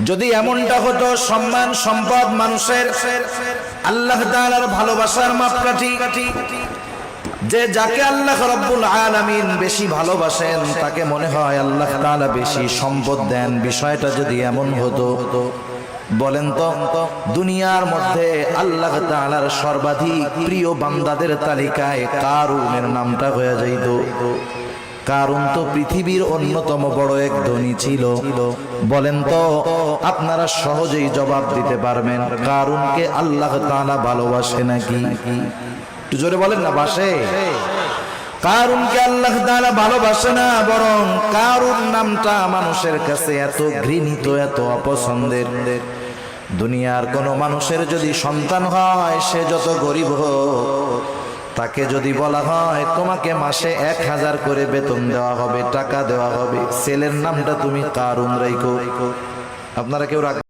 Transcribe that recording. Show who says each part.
Speaker 1: যদি এমনটা হতো সম্মান সম্পদ মানুষের আল্লাহ তাআলার ভালোবাসার মাপকাঠি, যে যাকে আল্লাহ রাব্বুল আলামিন বেশি ভালোবাসেন তাকে মনে হয় আল্লাহ তাআলা বেশি সম্পদ দেন, বিষয়টা যদি এমন হতো, বলেন তো দুনিয়ার মধ্যে আল্লাহ তাআলার সর্বাধিক প্রিয় বান্দাদের তালিকায় কারুনের নামটা হয়ে যাইত। কারণ তো পৃথিবীর অন্যতম বড় এক ধনী ছিল। বলেন তো আপনারা সহজেই জবাব দিতে পারবেন কারুনকে আল্লাহ তাআলা ভালোবাসে নাকি? একটু জোরে বলেন না, বাসে? কারুনকে আল্লাহ তাআলা ভালোবাসে না, বরং কারুন নামটা মানুষের কাছে এত ঘৃণিত, এত অপছন্দের। দুনিয়ার কোন মানুষের যদি সন্তান হয়, সে যত গরিব হোক, তাকে যদি বলা হয় তোমাকে মাসে 1000 করে বেতন দেওয়া হবে, টাকা দেওয়া হবে, ছেলের নামটা তুমি কারুন রাখো, আপনারা কেউ রাখবেন?